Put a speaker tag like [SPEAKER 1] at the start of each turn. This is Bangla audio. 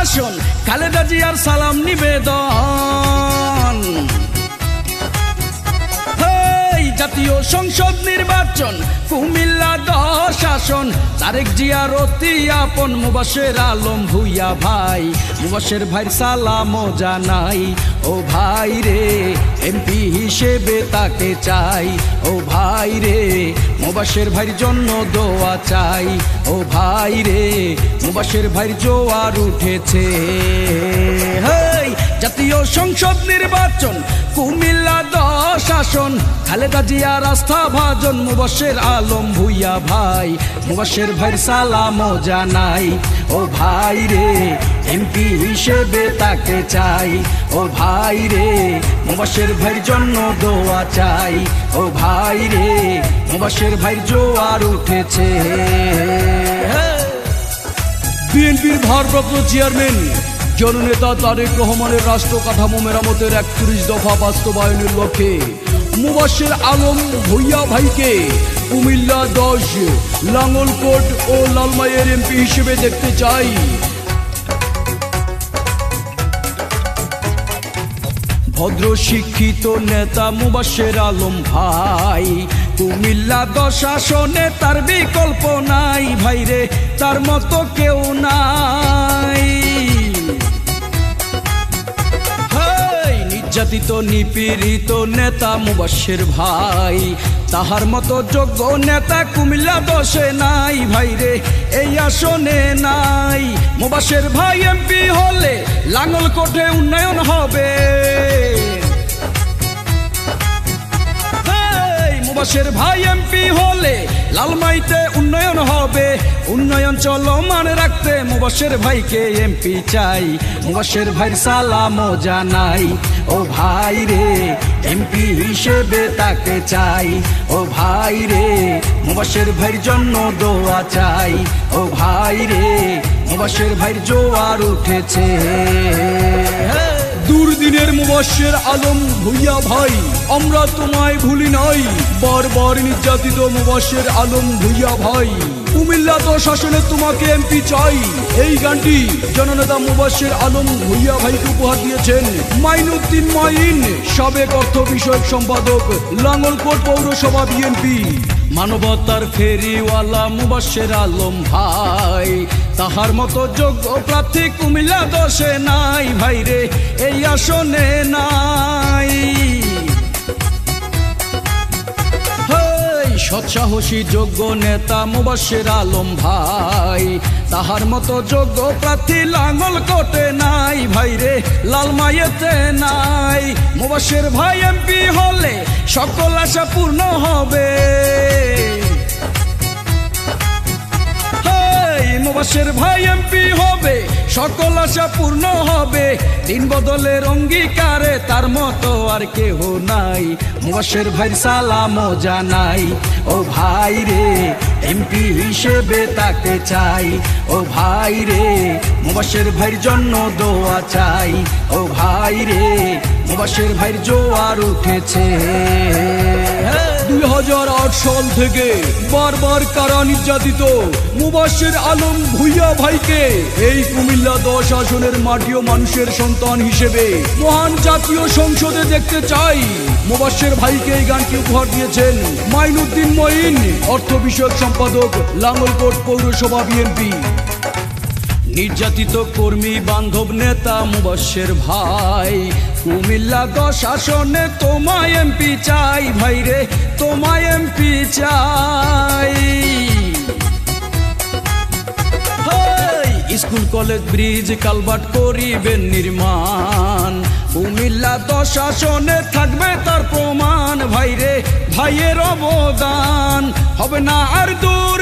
[SPEAKER 1] আসন খালেদা জিয়ার সালাম নিবেদন। জাতীয় সংসদ নির্বাচন কুমিল্লা 10 আসন তারেক জিয়ার অতি আপন মুবাশের আলম ভুইয়া ভাই, মুবাশের ভাইয়ের সালামও জানাই। ও ভাই রে এমপি হিসেবে তাকে চাই, ও ভাই রে মুবাশের ভাইয়ের জন্য দোয়া চাই। ও ভাই রে মুবাশের ভাইয়ের জোয়ার উঠেছে। জাতীয় সংসদ নির্বাচন কুমিল্লা 10 আসন খালেদা জিয়ার আস্থা ভাজন মুবাশের আলম ভুইয়া ভাই, মুবাশের ভাইয়ের সালামও জানাই। ও ভাই রে এমপি হিসেবে তাকে চাই, ও ভাই রে মুবাশের ভাইয়ের জন্য দোয়া চাই। ও ভাই রে মুবাশের ভাইয়ের জোয়ার উঠেছে। বিএনপির ভারপ্রাপ্ত চেয়ারম্যান জননেতা তারেক রহমানের রাষ্ট্র কাঠামো মেরামতের 31 দফা বাস্তবায়নের লক্ষ্যে মুবাশের আলম ভুইয়া ভাইকে কুমিল্লা 10, লাঙ্গলকোট ও লালমাইয়ের এমপি হিসেবে দেখতে চাই। ভদ্র শিক্ষিত নেতা মুবাশের আলম ভাই, কুমিল্লা 10 আসনে তার বিকল্প নাই ভাইরে, তার মতো কেউ নাই। নির্যাতিত নিপীড়িত নেতা মুবাশের ভাই, তাহার মতো যোগ্য নেতা কুমিল্লা 10-এ নাই ভাইরে, এই আসনে নাই। মুবাশের ভাই এমপি হলে লাঙ্গলকোটে উন্নয়ন হবে। মুবাশের ভাই এমপি হলে লালমাইতে উন্নয়ন হবে। উন্নয়ন চলমান রাখতে মুবাশের ভাইকে এমপি চাই, মুবাশের ভাইয়ের সালামও জানাই। ও ভাই রে এমপি হিসেবে তাকে চাই, ও ভাই রে মুবাশের ভাইয়ের জন্য দোয়া চাই। ও ভাই রে মুবাশের ভাইয়ের জোয়ার উঠেছে। দুর্দিনের মুবাশের আলম ভুইয়া ভাই, আমরা তোমায় ভুলি নাই। বারবার নির্যাতিত মুবাশের আলম ভুইয়া ভাই, কুমিল্লা 10 আসনে তোমাকে এমপি চাই। এই গানটি জননেতা মুবাশের আলম ভুইয়া ভাইকে উপহার দিয়েছেন মাইনুদ্দিন মাইন, সাবেক অর্থ বিষয়ক সম্পাদক, লাঙ্গলকোট পৌরসভা বিএনপি। মানবতার ফেরিওয়ালা মুবাশের আলম ভাই, তাহার মতো যোগ্য প্রার্থী কুমিল্লা 10-এ নাই ভাইরে, এই আসনে নাই। সৎসাহসী যোগ্য নেতা মুবাশের আলম ভাই, তাহার মতো যোগ্য প্রার্থী লাঙ্গলকোটে নাই ভাইরে, লালমাইয়েতে নাই। মুবাশের ভাই এমপি হলে সকল আশা পূর্ণ হবে। মুবাশের ভাই এমপি হবে সকল আশা পূর্ণ হবে। দিন বদলের অঙ্গীকারে তার মতো আর কেহ নাই, মুবাশের ভাইয়ের সালামও জানাই। ও ভাই রে এমপি হিসেবে তাকে চাই, ও ভাই রে মুবাশের ভাইয়ের জন্য দোয়া চাই। ও ভাই রে মুবাশের ভাইয়ের জোয়ার উঠেছে। 2008 সাল থেকে বারবার কারা নির্যাতিত মুবাশের আলম ভুইয়া ভাইকে এই কুমিল্লা 10 আসনের মাটি ও মানুষের সন্তান হিসেবে মহান জাতীয় সংসদে দেখতে চাই। মুবাশের ভাইকে এই গানটি উপহার দিয়েছেন মাইনুদ্দিন মাইন, অর্থ বিষয়ক সম্পাদক, লাঙ্গলকোট পৌরসভা বিএনপি। নির্যাতিত কর্মী বান্ধব নেতা মুবাশের ভাই, কুমিল্লা 10 আসনে তোমায় এমপি চাই ভাইরে, তোমায় এমপি চাই। স্কুল কলেজ ব্রিজ কালভার্ট করিবেন নির্মাণ, কুমিল্লা 10 আসনে থাকবে তার প্রমাণ ভাইরে, ভাইয়ের অবদান হবে না আর দূর।